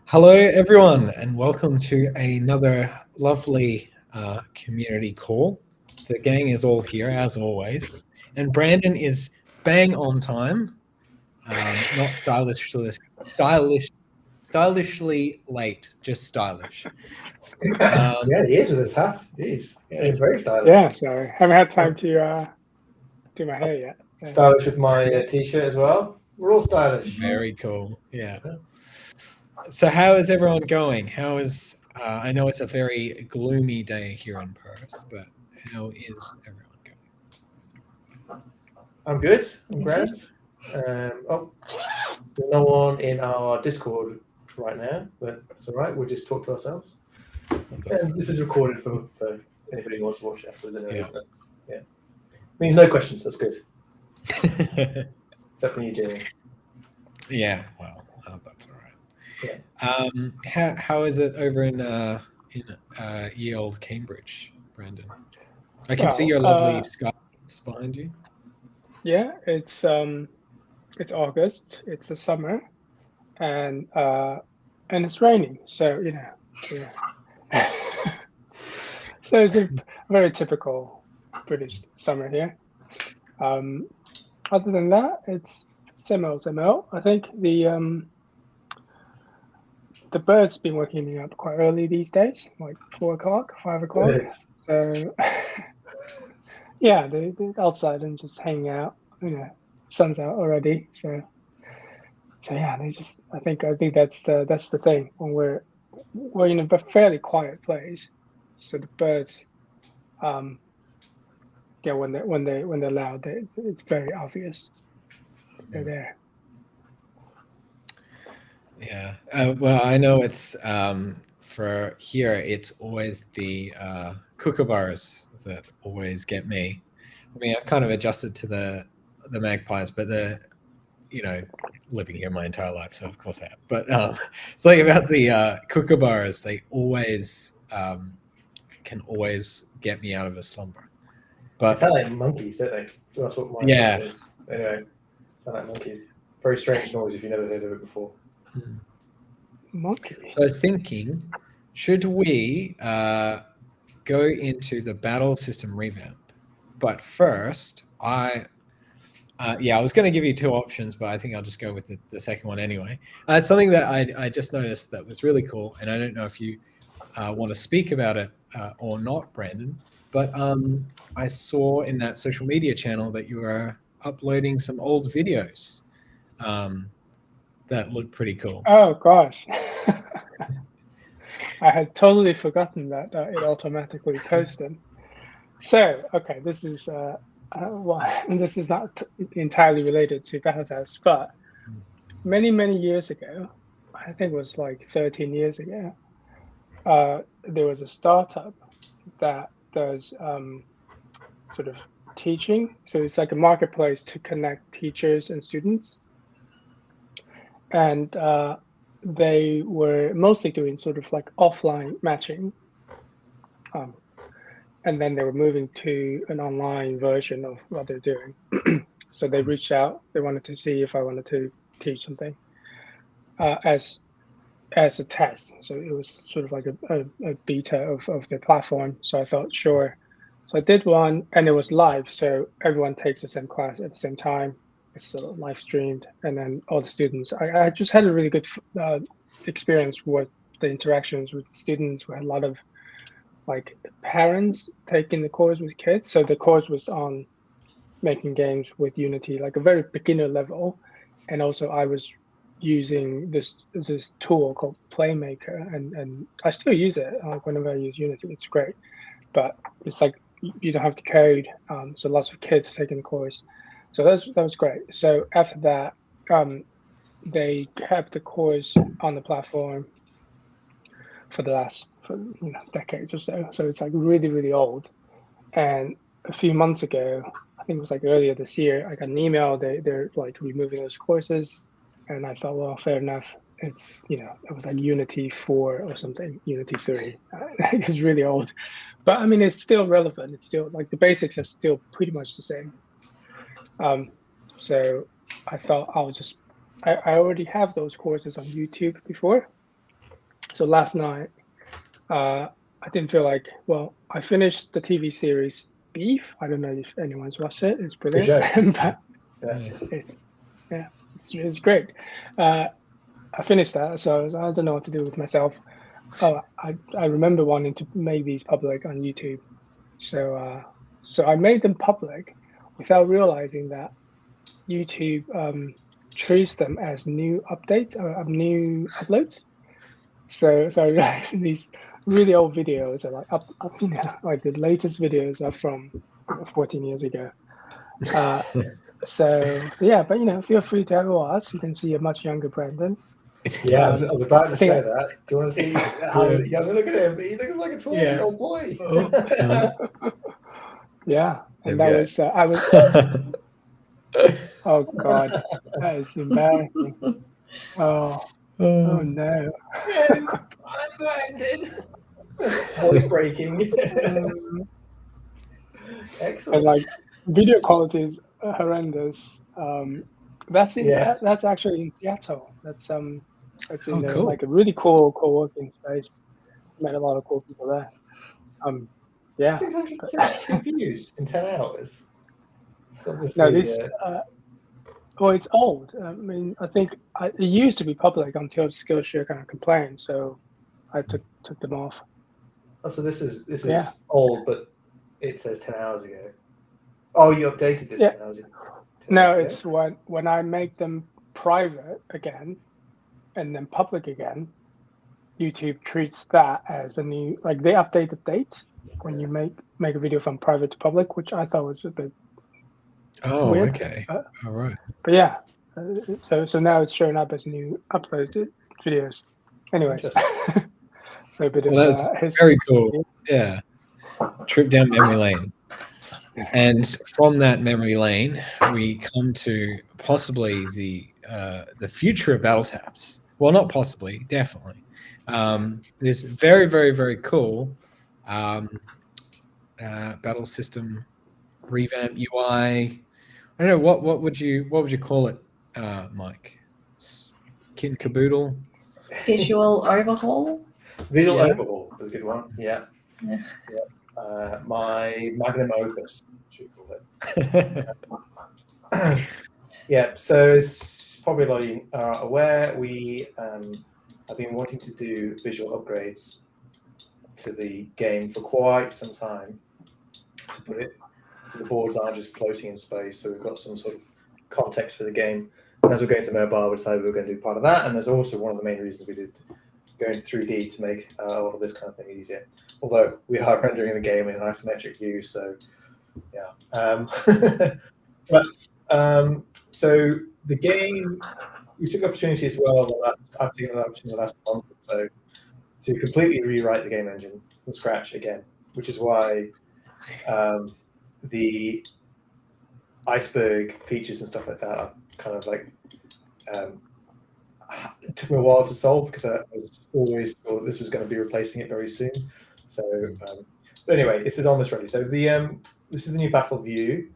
Hello, everyone, and welcome to another lovely community call. The gang is all here as always, and Brandon is bang on time, not stylishly late, just stylish. Yeah, he is with his hat. Jeez, Yeah, he's very stylish. Yeah, so haven't had time to do my hair yet. So. Stylish with my t-shirt as well. We're all stylish. very cool. Yeah. So, how is everyone going? How is? I know it's a very gloomy day here in Perth, but how is everyone going? I'm good. I'm great. There's no one in our Discord right now, but it's all right. We'll just talk to ourselves. And this is recorded for anybody who wants to watch it afterwards. Anyway, yeah. Means no questions. That's good. Except for you, Jamie. Yeah, well, that's all right. Yeah. How is it over in ye old Cambridge, Brandon? I can see your lovely skies behind you. Yeah, it's August. It's the summer, and it's raining. So yeah. So it's a very typical British summer here. Other than that, it's same old. I think the birds been waking me up quite early these days, like 4 o'clock, 5 o'clock. It's So yeah, they're outside and just hanging out. Sun's out already. So yeah, I think that's the thing when we're in a fairly quiet place. So the birds, yeah, when they're loud, it's very obvious they're there. Yeah. Well, I know it's for here. It's always the kookaburras that always get me. I mean, I've kind of adjusted to the magpies, but living here my entire life, so of course I have. But something about the kookaburras, they always can always get me out of a slumber. But they sound like monkeys, don't they? That's what my son is. Anyway, sound like monkeys. Very strange noise if you've never heard of it before. Monkey. So I was thinking, should we go into the battle system revamp? But first, I was going to give you 2 options, but I think I'll just go with the second one anyway. It's something that I just noticed that was really cool, and I don't know if you want to speak about it or not, Brandon, but I saw in that social media channel that you were uploading some old videos that looked pretty cool. Oh gosh. I had totally forgotten that it automatically posted. So, okay, this is this is not entirely related to BattleTabs, but many years ago, I think it was like 13 years ago, there was a startup that does sort of teaching. So it's like a marketplace to connect teachers and students. And they were mostly doing sort of like offline matching. And then they were moving to an online version of what they're doing. So they reached out. They wanted to see if I wanted to teach something as a test. So it was sort of like a beta of the platform. So I thought, sure. So I did one, and it was live. So everyone takes the same class at the same time. It's sort of live streamed, and then all the students. I just had a really good experience with the interactions with students. We had a lot of like parents taking the course with kids. So the course was on making games with Unity, like a very beginner level. And also I was using this tool called Playmaker, and I still use it whenever I use Unity. It's great, but it's like you don't have to code. So lots of kids taking the course. So that was great. So after that, they kept the course on the platform for the last decades or so. So it's like really old. And a few months ago, I think it was like earlier this year, I got an email. They're like removing those courses, and I thought, well, fair enough. It's it was like Unity 4 or something, Unity 3. It's really old, but I mean it's still relevant. It's still like the basics are still pretty much the same. So I thought I already have those courses on YouTube before, So last night, I didn't feel like. Well, I finished the TV series Beef. I don't know if anyone's watched it. It's brilliant, but it's great. I finished that, so I don't know what to do with myself. Oh, I remember wanting to make these public on YouTube, so I made them public without realizing that YouTube treats them as new updates or new uploads. So I realized these really old videos are like up like the latest videos are from 14 years ago. So yeah, but feel free to have a watch. You can see a much younger Brandon. Yeah, I was about to say that. Do you want to see how young? Look at him. He looks like a 12-year-old boy. Yeah, and that was I was. Oh God, that is embarrassing. Oh no. I'm blinded. Voice breaking. Excellent. And like video quality is horrendous. That's actually in Seattle. That's in cool. like a really cool co-working space. Met a lot of cool people there. Yeah. 672 views in 10 hours. No, this. Well, it's old. I mean, I think it used to be public until Skillshare kind of complained, so I took them off. Oh, so this is old, but it says 10 hours ago. Oh, you updated this 10 hours ago? No, it's when I make them private again and then public again, YouTube treats that as a new, like they update the date when you make a video from private to public, which I thought was a bit weird. Okay. All right. But yeah, so now it's showing up as new uploaded videos. Anyways, so a bit of that's very cool. Yeah, trip down memory lane, and from that memory lane, we come to possibly the future of BattleTabs. Well, not possibly, definitely. This very, very, very cool battle system revamp UI. I don't know what would you call it, Mike? Kit and caboodle. Visual overhaul. Visual overhaul is a good one. Yeah. My magnum opus, should we call it? Yeah. So as probably a lot of you are aware, we have been wanting to do visual upgrades to the game for quite some time. To put it, so the boards aren't just floating in space. So we've got some sort of context for the game. And as we're going to mobile, we decided we were going to do part of that. And there's also one of the main reasons we did go into 3D to make a lot of this kind of thing easier. Although we are rendering the game in an isometric view, so yeah. So the game, we took opportunity as well. I've taken the opportunity the last month or so to completely rewrite the game engine from scratch again, which is why the iceberg features and stuff like that are kind of like it took me a while to solve because I was always thought this was going to be replacing it very soon. So, but anyway, this is almost ready. So this is the new battle view.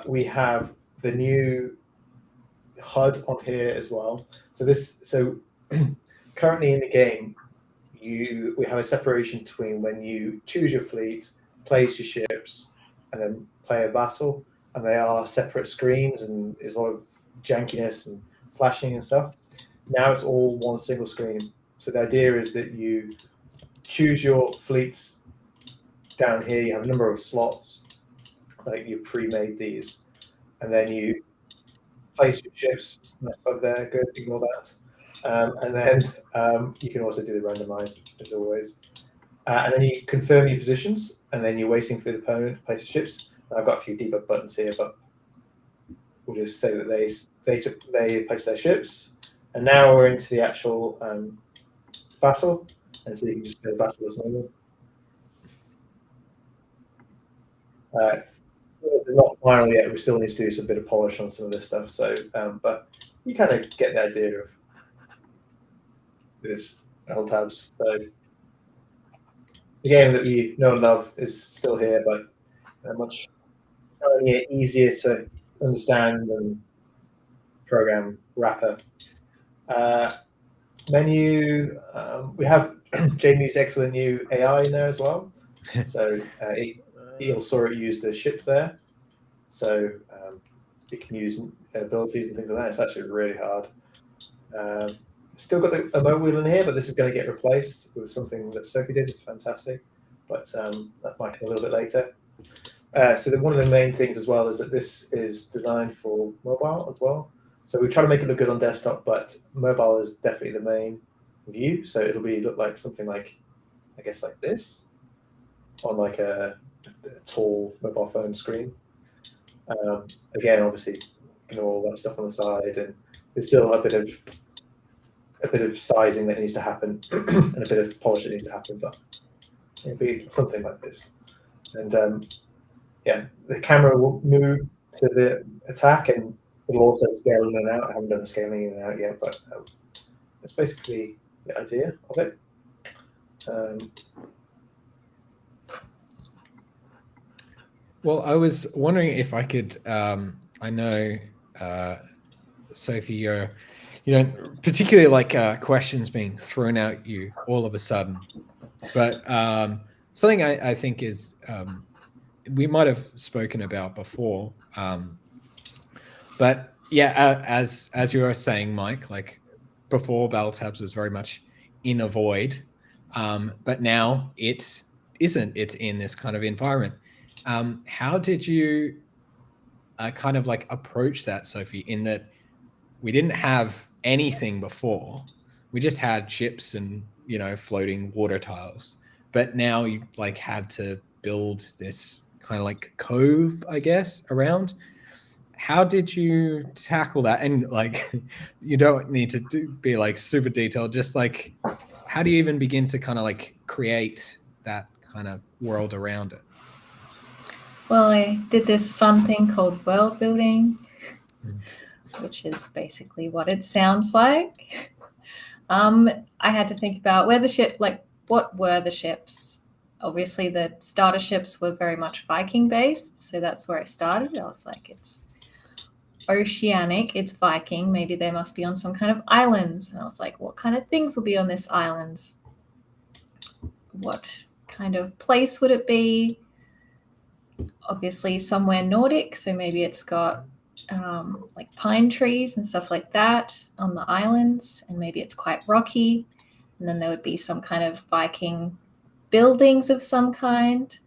We have the new HUD on here as well. So currently in the game, we have a separation between when you choose your fleet, place your ships, and then play a battle, and they are separate screens, and there's a lot of jankiness and flashing and stuff. Now it's all one single screen. So the idea is that you choose your fleets down here. You have a number of slots, like you pre-made these, and then you place your ships. Nice bug there. Good, ignore that. And then you can also do the randomize as always. And then you confirm your positions, and then you're waiting for the opponent to place your ships. And I've got a few debug buttons here, but we'll just say that they placed their ships, and now we're into the actual battle, and so you can just play the battle as normal. It's not final yet. We still need to do some bit of polish on some of this stuff. So, but you kind of get the idea of this BattleTabs. So the game that we know and love is still here, but much easier to understand and program wrapper. menu. We have Jamie's excellent new AI in there as well. So he also saw it use the ship there. So it can use abilities and things like that. It's actually really hard. Still got the emote wheel in here, but this is going to get replaced with something that Sophie did. It's fantastic, but that might come a little bit later. So one of the main things as well is that this is designed for mobile as well. So we try to make it look good on desktop, but mobile is definitely the main view. So it'll look like something like, I guess, like this on like a tall mobile phone screen. Again, obviously, ignore all that stuff on the side, and there's still a bit of sizing that needs to happen and a bit of polish that needs to happen, but it'll be something like this. And yeah, the camera will move to the attack, and it'll also scale in and out. I haven't done the scaling in and out yet, but that's basically the idea of it. Well, I was wondering if I could. I know, Sophie, you don't particularly like questions being thrown at you all of a sudden, but something I think is we might have spoken about before, but yeah, as you were saying, Mike, like before, BattleTabs was very much in a void, but now it isn't. It's in this kind of environment. How did you kind of like approach that, Sophie, in that we didn't have anything before? We just had ships and, floating water tiles. But now you like had to build this kind of like cove, I guess, around. How did you tackle that? And like, you don't need to be like super detailed, just like, how do you even begin to kind of like create that kind of world around it? Well, I did this fun thing called world building, which is basically what it sounds like. I had to think about what were the ships? Obviously, the starter ships were very much Viking based, so that's where I started. I was like, it's oceanic, it's Viking, maybe they must be on some kind of islands. And I was like, what kind of things will be on this island? What kind of place would it be? Obviously somewhere Nordic, so maybe it's got like pine trees and stuff like that on the islands, and maybe it's quite rocky, and then there would be some kind of Viking buildings of some kind.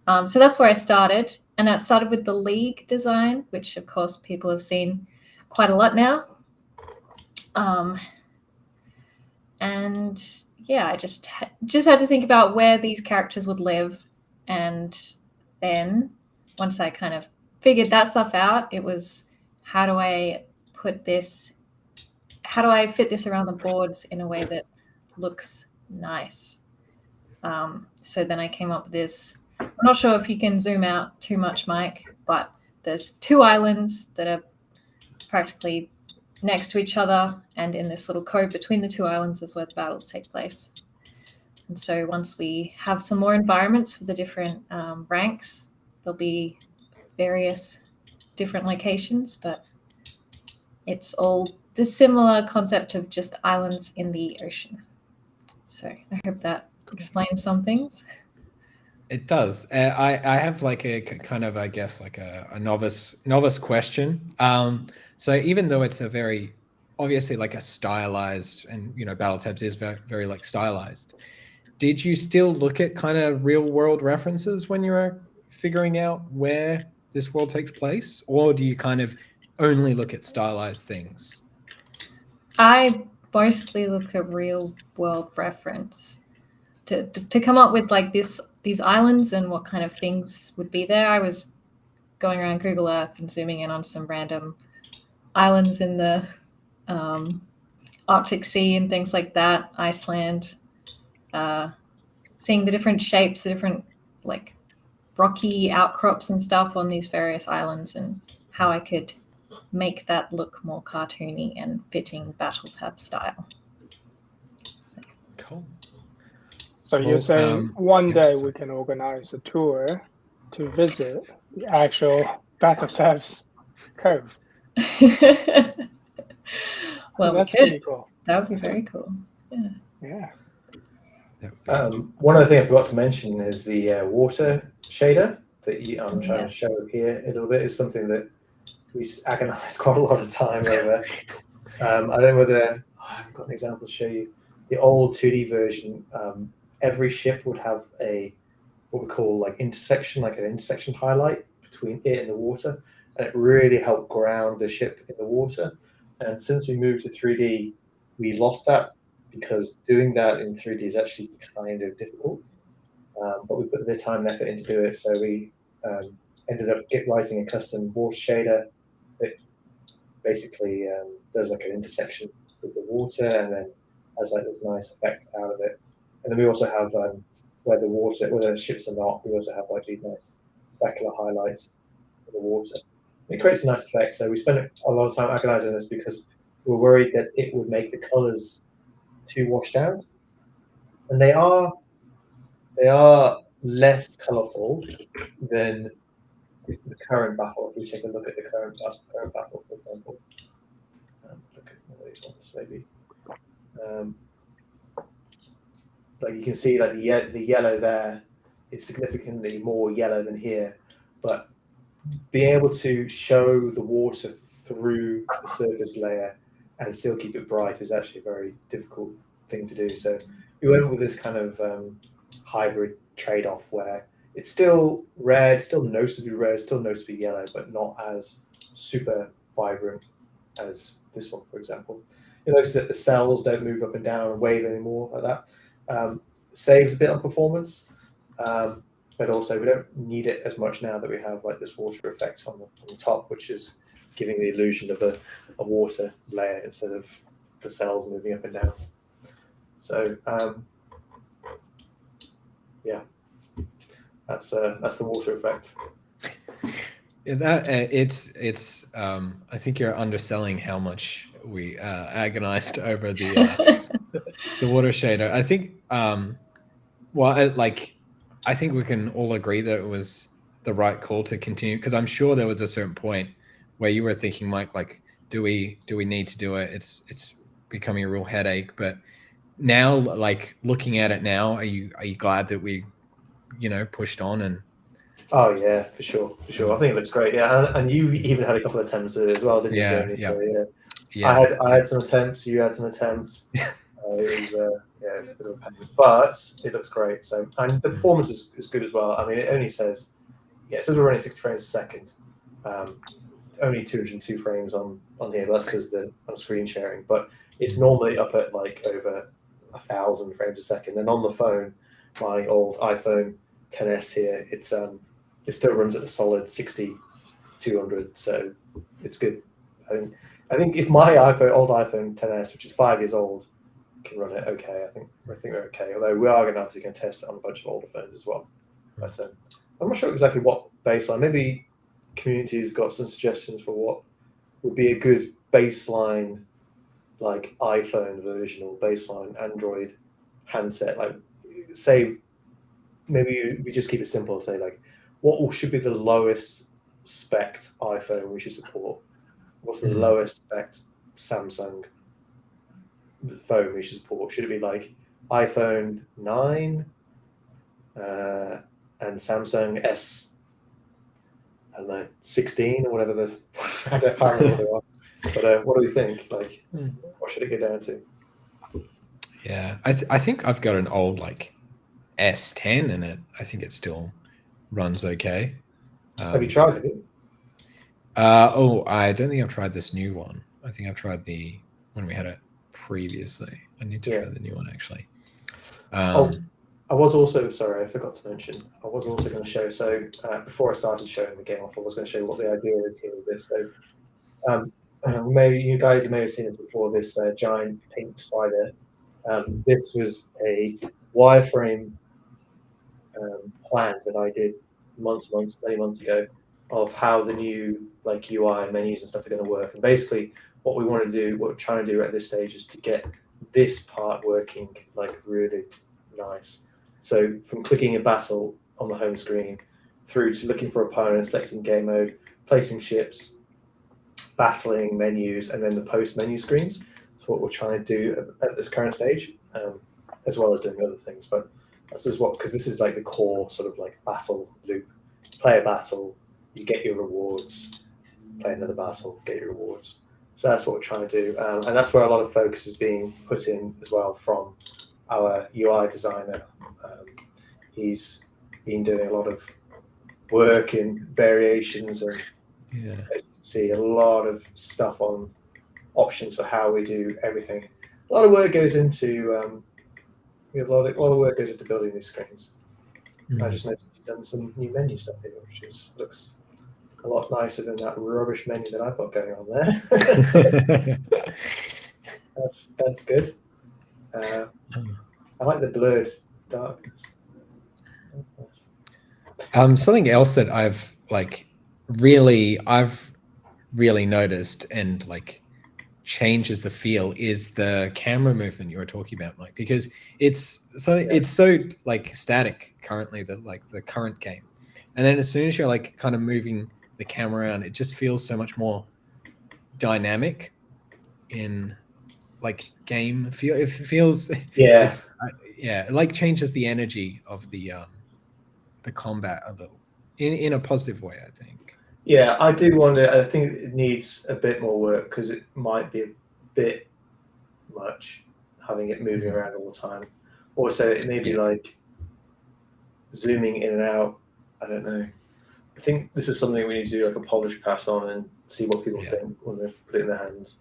So that's where I started, and that started with the League design, which of course people have seen quite a lot now. And yeah, I just had to think about where these characters would live, and then once I kind of figured that stuff out, it was, how do I fit this around the boards in a way that looks nice? So then I came up with this. I'm not sure if you can zoom out too much, Mike, but there's 2 islands that are practically next to each other, and in this little cove between the 2 islands is where the battles take place. And so once we have some more environments for the different ranks, there'll be various different locations, but it's all the similar concept of just islands in the ocean. So I hope that explains some things. It does. I have like a kind of, I guess, like a novice question. So even though it's a very obviously like a stylized, and BattleTabs is very, very like stylized, did you still look at kind of real world references when you were figuring out where this world takes place, or do you kind of only look at stylized things? I mostly look at real world reference to come up with like these islands and what kind of things would be there. I was going around Google Earth and zooming in on some random islands in the Arctic Sea and things like that, Iceland, seeing the different shapes, the different like rocky outcrops and stuff on these various islands, and how I could make that look more cartoony and fitting BattleTab style. So. Cool. So you're saying one day we can organize a tour to visit the actual BattleTabs cove? Well, that's we could. pretty cool. That would be very cool. Yeah. One other thing I forgot to mention is the water shader that I'm trying to Yes. show here a little bit. Is something that we agonized quite a lot of time over. I don't know whether I haven't got an example to show you. The old 2D version, every ship would have what we call like intersection, like an intersection highlight between it and the water, and it really helped ground the ship in the water. And since we moved to 3D, we lost that because doing that in 3D is actually kind of difficult. But we put the time and effort in to do it, so we ended up writing a custom water shader that basically does like an intersection with the water, and then has like this nice effect out of it. And then we also have where the ships are not, we also have like these nice specular highlights in the water. It creates a nice effect. So we spent a lot of time agonizing this because we were worried that it would make the colors too washed out, and they are less colorful than the current battle. If we take a look at the current battle, for example, look at one of these ones maybe. Like you can see, like the yellow there is significantly more yellow than here, but being able to show the water through the surface layer and still keep it bright is actually a very difficult thing to do. So we went with this kind of hybrid trade-off where it's still red, still noticeably red, still noticeably yellow, but not as super vibrant as this one, for example. You'll notice that the cells don't move up and down and wave anymore like that. Saves a bit on performance, but also we don't need it as much now that we have like this water effect on the top, which is giving the illusion of a water layer instead of the cells moving up and down. So yeah, that's the water effect. It's I think you're underselling how much we agonized over the water shader. I think I think we can all agree that it was the right call to continue, because I'm sure there was a certain point where you were thinking, Mike, like, do we need to do it? It's becoming a real headache. But now, like, looking at it now, are you glad that we pushed on? And oh yeah, for sure. I think it looks great. Yeah, and you even had a couple of attempts at it as well, didn't you, Jamie? Yeah. So yeah, I had some attempts. You had some attempts. It was a bit of a pain, but it looks great. So, and the performance is good as well. I mean, it only says it says we're running 60 frames a second. Only 202 frames on here, but that's because I'm screen sharing. But it's normally up at like over 1,000 frames a second. And on the phone, my old iPhone 10s here, it still runs at a solid 60, 200. So it's good. I think if my old iPhone 10s, which is 5 years old, can run it okay, I think we're okay. Although we are going to test it on a bunch of older phones as well. But I'm not sure exactly what baseline. Maybe community's got some suggestions for what would be a good baseline, like iPhone version or baseline Android handset. Like, say, maybe we just keep it simple. Say, like, what should be the lowest spec iPhone we should support? What's the lowest spec Samsung phone we should support? Should it be like iPhone 9 and Samsung S, I don't know, 16 or whatever I can't remember what they are. But what do we think? Like, what should it get down to? Yeah, I think I've got an old like S10 in it. I think it still runs okay. Have you tried it? I don't think I've tried this new one. I think I've tried the one we had it previously. I need to try the new one actually. I was also, sorry, I forgot to mention, I was also going to show, so before I started showing the game off, I was going to show you what the idea is here with this. So maybe you guys may have seen this before, this giant pink spider. This was a wireframe plan that I did many months ago, of how the new like UI menus and stuff are going to work. And basically what we're trying to do at this stage is to get this part working like really nice. So from clicking a battle on the home screen through to looking for opponents, selecting game mode, placing ships, battling menus, and then the post menu screens. what we're trying to do at this current stage, as well as doing other things. But that's just because this is like the core sort of like battle loop. Play a battle, you get your rewards. Play another battle, get your rewards. So that's what we're trying to do, and that's where a lot of focus is being put in as well from our UI designer. He's been doing a lot of work in variations and see a lot of stuff on options for how we do everything. A lot of work goes into a lot of work goes into building these screens. I just noticed he's done some new menu stuff here, which looks a lot nicer than that rubbish menu that I've got going on there. That's good. I like the blurred darkness. Something else that I've really noticed and like changes the feel is the camera movement you were talking about, Mike, because it's so like static currently, the current game, and then as soon as you're like kind of moving the camera around, it just feels so much more dynamic in like game feel. It feels it like changes the energy of the combat a little in a positive way, I think. Yeah, I do wonder. I think it needs a bit more work because it might be a bit much having it moving around all the time. Also, it may be like zooming in and out. I don't know. I think this is something we need to do like a polish pass on and see what people think when they put it in their hands.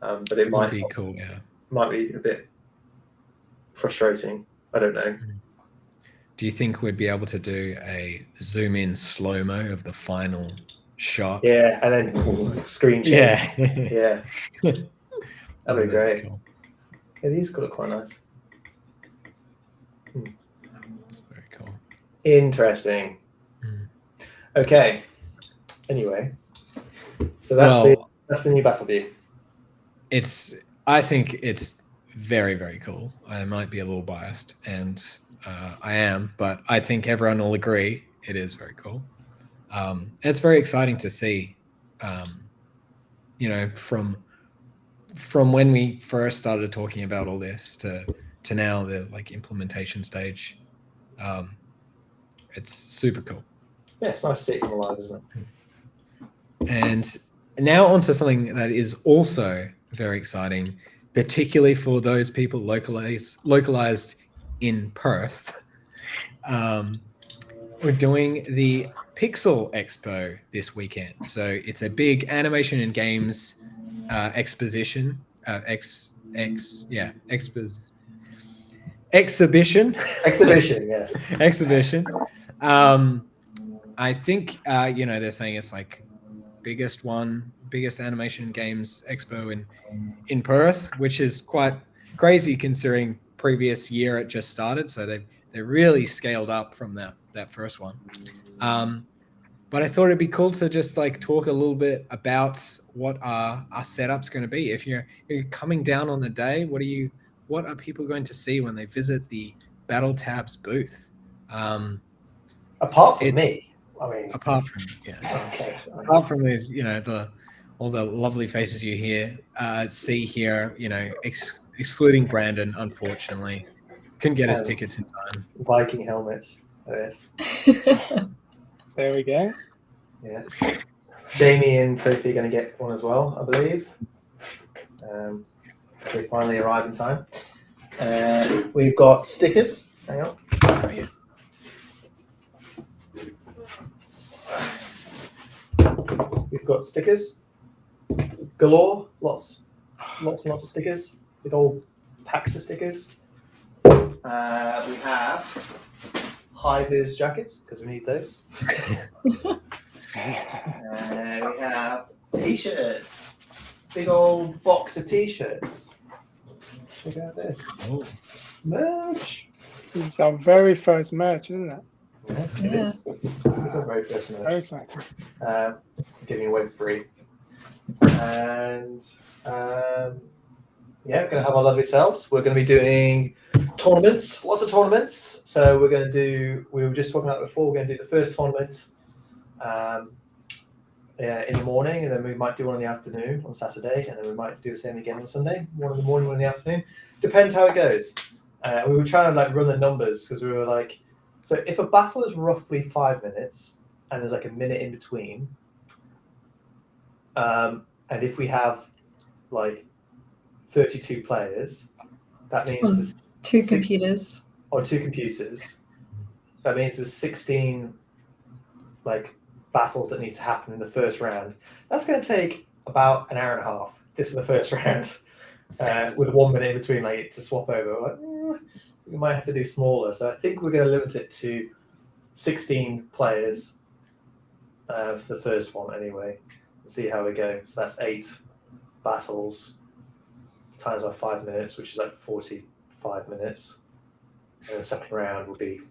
But it might be cool. Yeah, might be a bit frustrating. I don't know. Do you think we'd be able to do a zoom in slow-mo of the final shot? Yeah, and then screen change. Yeah. That'd be great. Cool. Yeah, these could look quite nice. That's very cool. Interesting. Okay. Anyway, so that's the new Battleview. I think it's very, very cool. I might be a little biased, and I am, but I think everyone will agree it is very cool. It's very exciting to see, from when we first started talking about all this to now the like implementation stage. It's super cool. Yeah, it's nice to see it come alive, isn't it? And now onto something that is also very exciting, particularly for those people localized in Perth. We're doing the Pixel Expo this weekend. So it's a big animation and games exhibition. Exhibition, yes. Exhibition. I think they're saying it's like biggest animation games expo in Perth, which is quite crazy considering previous year it just started. So they really scaled up from that first one. But I thought it'd be cool to just like talk a little bit about what our setup's going to be. If you're coming down on the day, what are people going to see when they visit the BattleTabs booth? Apart from me, I mean. Apart from Okay. Apart from these, all the lovely faces you see here, excluding Brandon, unfortunately, couldn't get his tickets in time. Viking helmets. Yes. There we go. Yeah. Jamie and Sophie are going to get one as well, I believe. They finally arrived in time. We've got stickers. Hang on. Oh, yeah. We've got stickers galore. Lots and lots of stickers. Big old packs of stickers. We have high-vis jackets because we need those. We have t-shirts. Big old box of t-shirts. Check out this. Oh. Merch. This is our very first merch, isn't it? Yeah, it is. It's our very first merch. Very exciting. Giving away free. And we're going to have our lovely selves. We're going to be doing tournaments, lots of tournaments. So we were just talking about it before, we're going to do the first tournament in the morning, and then we might do one in the afternoon on Saturday, and then we might do the same again on Sunday. One in the morning, one in the afternoon. Depends how it goes. We were trying to like run the numbers because we were like, so if a battle is roughly 5 minutes and there's like a minute in between, and if we have like 32 players, that means there's two computers. Or 2 computers. That means there's 16 like battles that need to happen in the first round. That's going to take about an hour and a half just for the first round, with 1 minute in between, like to swap over. Like, we might have to do smaller. So I think we're going to limit it to 16 players for the first one anyway, and see how we go. So that's 8 battles times by 5 minutes, which is like 45 minutes. And the second round will be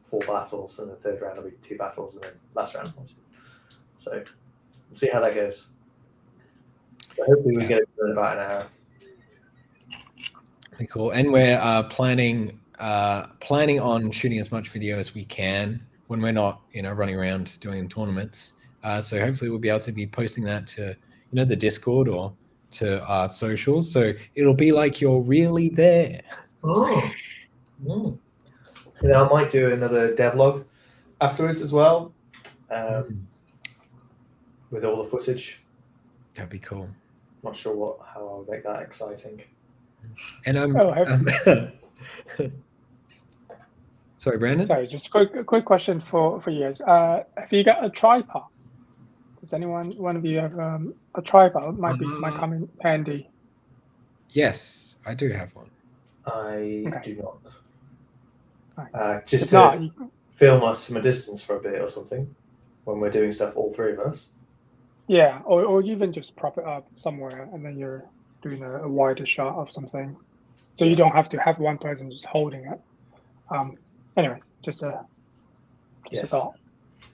4 battles, and the third round will be 2 battles, and then last round. So we'll see how that goes. So hopefully we get it in about an hour. Cool. And we're planning on shooting as much video as we can when we're not, running around doing tournaments. So hopefully we'll be able to be posting that to, the Discord or to our socials. So it'll be like you're really there. Oh. Mm. And I might do another devlog afterwards as well, with all the footage. That'd be cool. Not sure how I'll make that exciting. And sorry, Brandon. Sorry, just a quick question for you guys. Have you got a tripod? Does one of you have a tripod? Might come in handy. Yes, I do have one. I do not. Right. Just if to not, film us from a distance for a bit or something when we're doing stuff, all 3 of us. Yeah, or even just prop it up somewhere, and then you're doing a wider shot of something, so you don't have to have one person just holding it. Anyway, just a thought.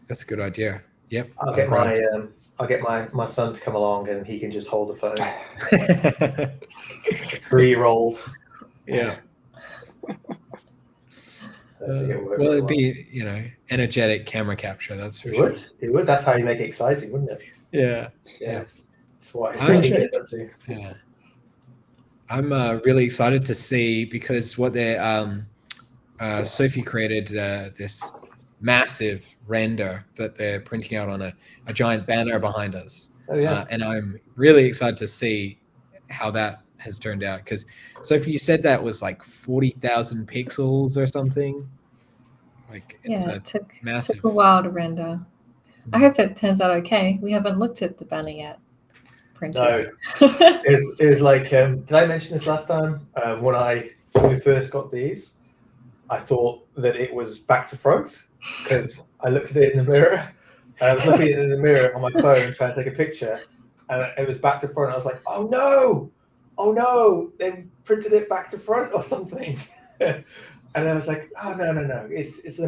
That's a good idea. Yep. I'll get my son to come along, and he can just hold the phone. 3-year-old. Yeah. Well, it'd be, energetic camera capture. That's for sure. It would. That's how you make it exciting, wouldn't it? Yeah. That's what he gets up to. Yeah. I'm really excited to see, because what they're Sophie created this massive render that they're printing out on a giant banner behind us. Oh yeah. And I'm really excited to see how that has turned out, because Sophie, you said that was like 40,000 pixels or something. Like it took a while to render. I hope it turns out okay. We haven't looked at the banner yet. Printed. No, it was like, did I mention this last time? When we first got these, I thought that it was back to front, because I looked at it in the mirror. I was looking at it in the mirror on my phone trying to take a picture, and it was back to front. I was like, oh no, they printed it back to front or something. And I was like, oh no, it's in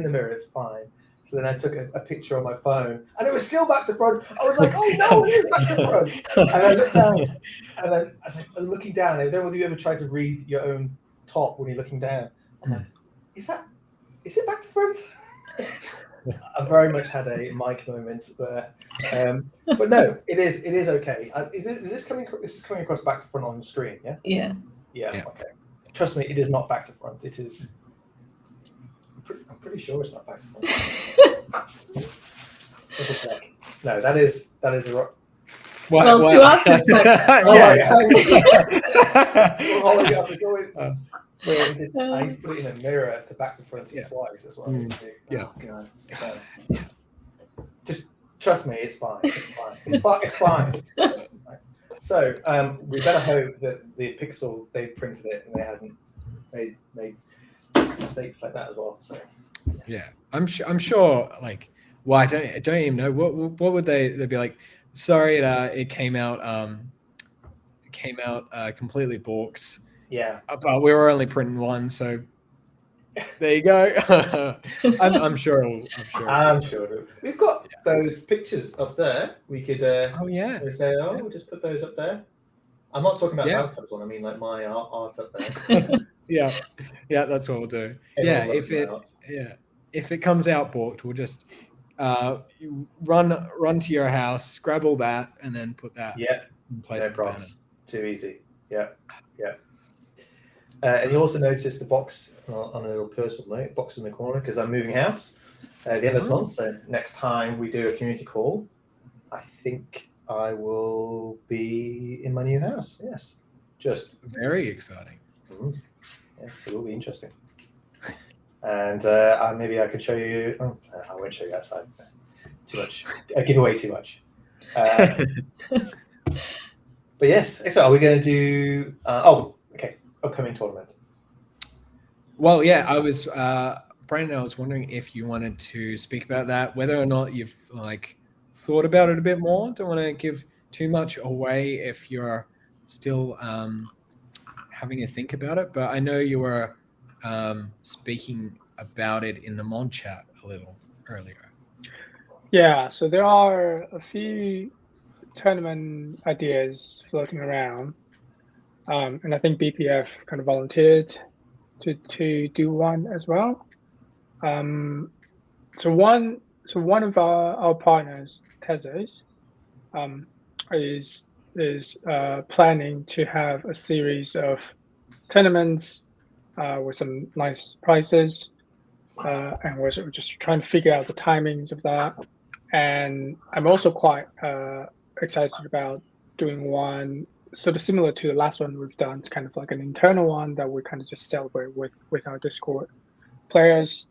the mirror, it's fine. So then I took a picture on my phone, and it was still back to front. I was like, oh no, it is back to front. And I looked down, and then I was like, I'm looking down. I don't know whether you ever tried to read your own top when you're looking down. I'm like, is it back to front? I very much had a mic moment there, but no, it is okay. Is this coming across back to front on the screen? Yeah. Yeah. Okay. Trust me, it is not back to front. It is. I'm pretty sure it's not back to front. No, that is the right. Well, to us, it's like. It's always. I put it in a mirror to back to front twice. That's what I need to do. Yeah. Oh, God. Just trust me, it's fine. It's fine. So we better hope that the Pixel, they printed it and they hadn't made mistakes like that as well. So yes. Yeah, I'm sure. Like, well, I don't even know what would they'd be like. Sorry, it came out completely balked. Yeah, but we were only printing one, so there you go. I'm sure. I'm sure. We've got those pictures up there. We could. We say, we'll just put those up there. I'm not talking about BattleTabs one. I mean, like my art up there. yeah, that's what we'll do. If it comes out balked, we'll just you run to your house, grab all that, and then put that in place no of the banner. props. Too easy. Yeah. And you also notice the box on a little personal note, box in the corner, because I'm moving house at the end of this month. So next time we do a community call, I think I will be in my new house. Yes. Just very exciting. Yes, it will be interesting. And maybe I could show you. Oh, I won't show you outside. Too much. I give away too much. But yes, so are we going to do? Okay. Upcoming tournament. Well, yeah, I was Brandon. I was wondering if you wanted to speak about that, whether or not you've thought about it a bit more. Don't want to give too much away if you're still having a think about it. But I know you were speaking about it in the mod chat a little earlier. Yeah, so there are a few tournament ideas floating around, and I think BPF kind of volunteered to do one as well. So one of our partners, Tezos, is planning to have a series of tournaments with some nice prizes, and we're sort of just trying to figure out the timings of that. And I'm also quite excited about doing one sort of similar to the last one we've done. It's kind of like an internal one that we kind of just celebrate with our Discord players.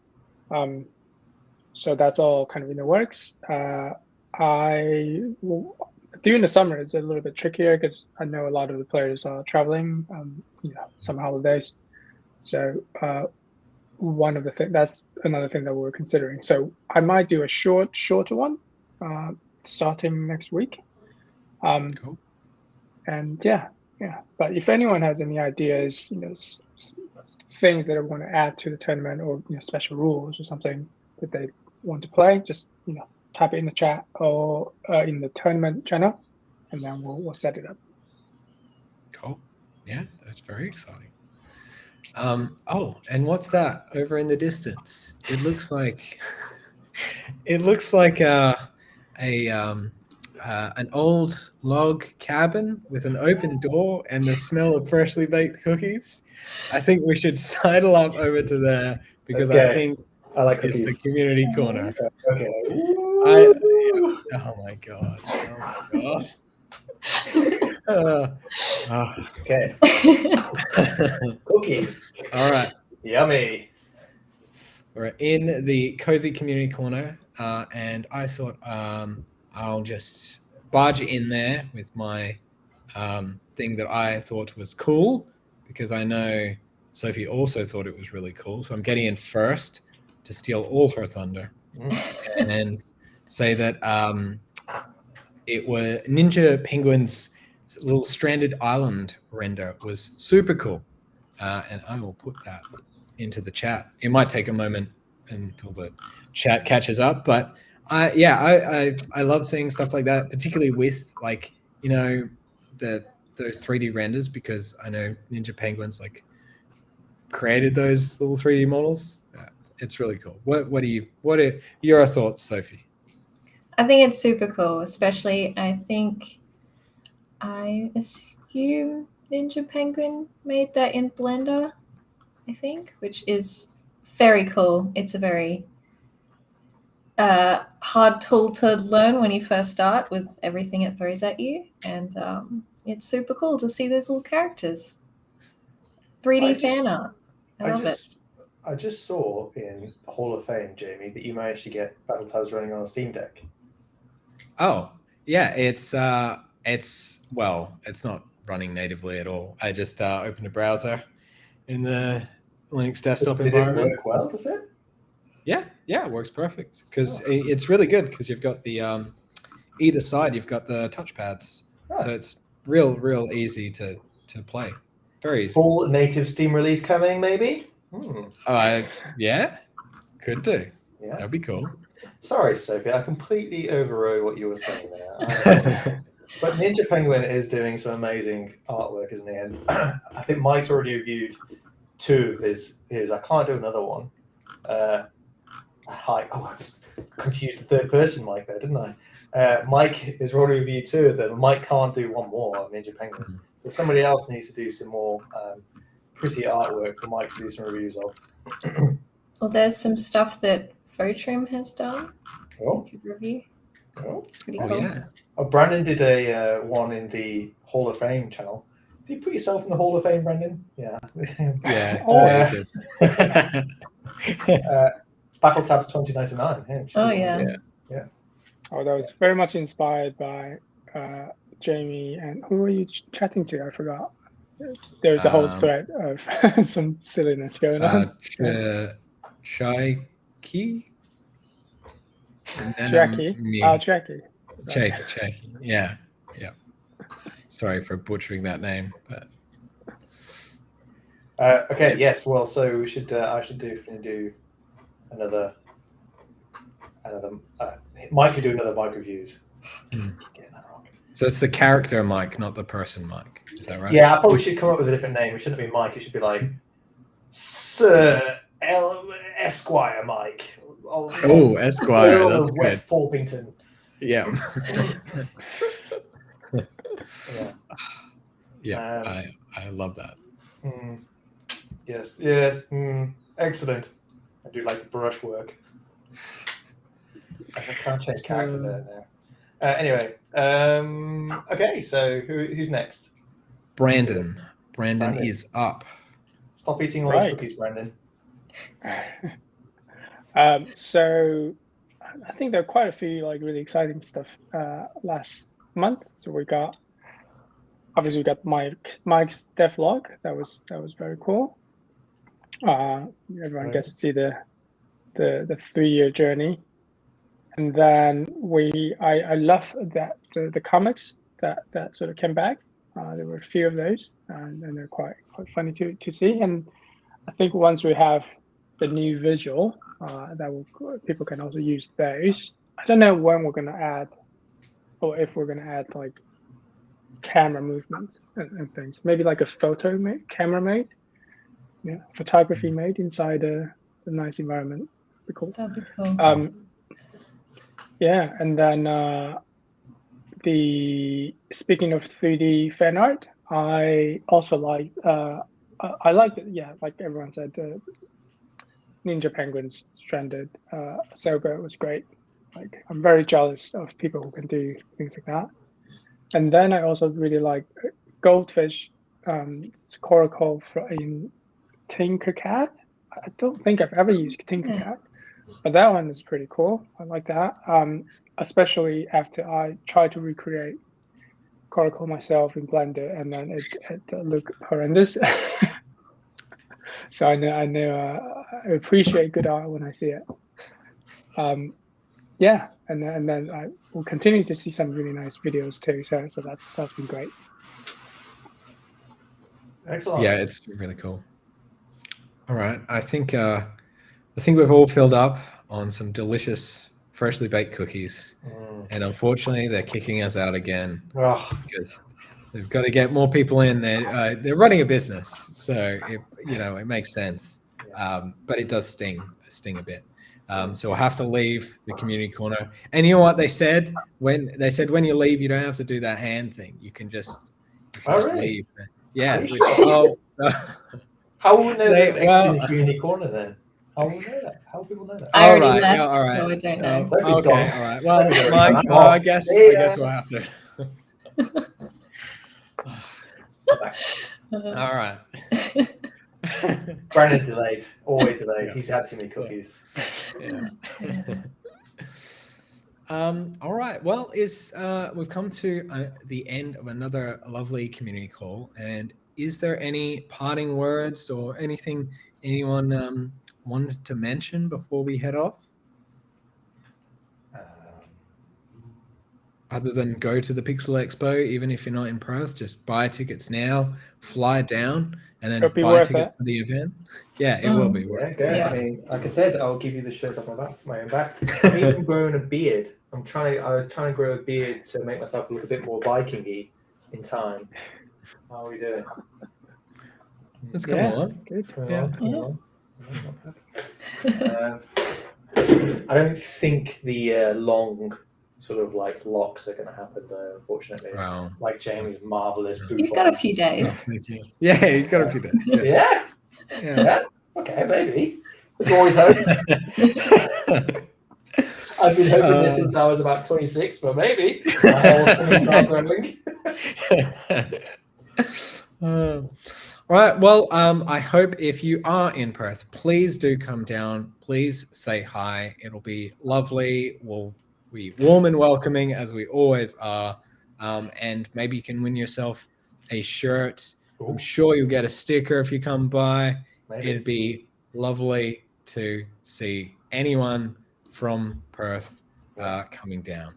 So that's all kind of in the works. During the summer it's a little bit trickier because I know a lot of the players are traveling, some holidays. So one of the things, that's another thing that we're considering. So I might do a shorter one starting next week. Cool. And yeah. But if anyone has any ideas, things that they want to add to the tournament, or special rules or something that they want to play, just type it in the chat or in the tournament channel, and then we'll set it up. Cool. Yeah, that's very exciting. And what's that over in the distance? It looks like an old log cabin with an open door and the smell of freshly baked cookies. I think we should sidle up over to there because I think I like it's cookies. the community corner. Okay. Oh my god. Okay. Cookies. All right. Yummy. We're in the cozy community corner, and I thought I'll just barge in there with my thing that I thought was cool, because I know Sophie also thought it was really cool. So I'm getting in first to steal all her thunder and say that it were Ninja Penguin's little stranded island render was super cool, and I will put that into the chat. It might take a moment until the chat catches up, but I love seeing stuff like that, particularly with those 3D renders, because I know Ninja Penguin's created those little 3D models. It's really cool. What are your thoughts, Sophie? I think it's super cool, especially I assume Ninja Penguin made that in Blender, I think, which is very cool. It's a very hard tool to learn when you first start with everything it throws at you. And it's super cool to see those little characters. 3D fan art. I love it. I just saw in Hall of Fame, Jamie, that you managed to get BattleTabs running on a Steam Deck. Oh, yeah, it's not running natively at all. I just opened a browser in the Linux desktop environment. Did it work well, does it? Yeah, it works perfect, because it's really good, because you've got the either side you've got the touchpads, so it's real easy to play. Very easy. Full native Steam release coming, maybe? Yeah, could do. Yeah, that'd be cool. Sorry, Sophie, I completely overrode what you were saying there. But Ninja Penguin is doing some amazing artwork, isn't he? And I think Mike's already reviewed 2 of his. I can't do another one. confused the third person Mike there, didn't I? Mike is rolling review 2 of them, and Mike can't do one more of Ninja Penguin. So somebody else needs to do some more pretty artwork for Mike to do some reviews of. Well, there's some stuff that Photrim has done. Oh. You could review. Oh. It's pretty Oh cool. yeah. Oh, Brandon did a one in the Hall of Fame channel. Did you put yourself in the Hall of Fame, Brandon? Yeah. Yeah. BattleTabs 2099. Oh yeah. Oh, that was very much inspired by Jamie and who were you chatting to? I forgot. There's a whole thread of some silliness going on. Shaiki? Jackie. Jackie. Yeah. Sorry for butchering that name, but okay. Yes. Well, so we should. I should do another. Mike should do another Mike reviews. So it's the character Mike, not the person Mike. Is that right? Yeah, I probably should come up with a different name. It shouldn't be Mike. It should be like Sir Esquire Mike. Oh, Esquire. Earl That's of good. West Porpington. Yeah. Yeah. I love that. Yes. Excellent. I do like the brushwork. I can't change character there now. Anyway, okay. So who's next? Brandon is up. Stop eating all those cookies, Brandon. So I think there are quite a few like really exciting stuff last month. So we got Mike's devlog. That was very cool. Everyone gets to see the 3-year journey. And then I love that the comics that sort of came back. There were a few of those, and they're quite funny to see. And I think once we have the new visual, people can also use those. I don't know when we're going to add, or if we're going to add like camera movements and things. Maybe like a camera mode, photography mode inside a nice environment. Be cool. That'd be cool. Yeah, and then speaking of 3D fan art, I also like it. Yeah, like everyone said, Ninja Penguins Stranded Sailboat was great. Like I'm very jealous of people who can do things like that. And then I also really like Goldfish, Coracle in Tinkercad. I don't think I've ever used Tinkercad. But that one is pretty cool. I like that, especially after I tried to recreate Coracle myself in Blender, and then it looked horrendous. So I I appreciate good art when I see it. Yeah, and then I will continue to see some really nice videos too. So that's been great. Excellent. Yeah, it's really cool. All right, I think we've all filled up on some delicious freshly baked cookies, and unfortunately, they're kicking us out again because they've got to get more people in. They're running a business, so it makes sense, but it does sting a bit. So I'll have to leave the community corner. And you know what they said when you leave, you don't have to do that hand thing. You can just leave. Yeah. How will we know they're in the community corner then? How will we know that? How will people know that? I already left, yeah, all right. so I don't know. Okay, all right. Well, Mike, I guess we'll have to. All right. Brandon's delayed. Always delayed. He's had too many cookies. Yeah. All right. Well, we've come to the end of another lovely community call. And is there any parting words or anything anyone wanted to mention before we head off? Other than go to the Pixel Expo, even if you're not in Perth, just buy tickets now, fly down, and then buy tickets for the event. Yeah, it will be worth it. I mean, like I said, I'll give you the shirt off my own back. I've even grown a beard. I was trying to grow a beard to make myself look a bit more Viking-y in time. How are we doing? Let's come on. Good. Come on. I don't think the long sort of like locks are going to happen though, unfortunately. Wow. Like Jamie's marvelous Yeah. bouffant. You've got a few days. Thank you. Yeah, you've got a few days. Yeah. Yeah. Yeah. Okay, maybe. We've always hoped. I've been hoping this since I was about 26, but maybe my hair will soon start growing. All right. Well, I hope if you are in Perth, please do come down. Please say hi. It'll be lovely. We'll be warm and welcoming as we always are. And maybe you can win yourself a shirt. Ooh. I'm sure you'll get a sticker if you come by. Maybe. It'd be lovely to see anyone from Perth coming down.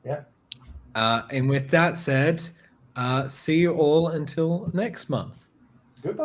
Yeah. And with that said, see you all until next month.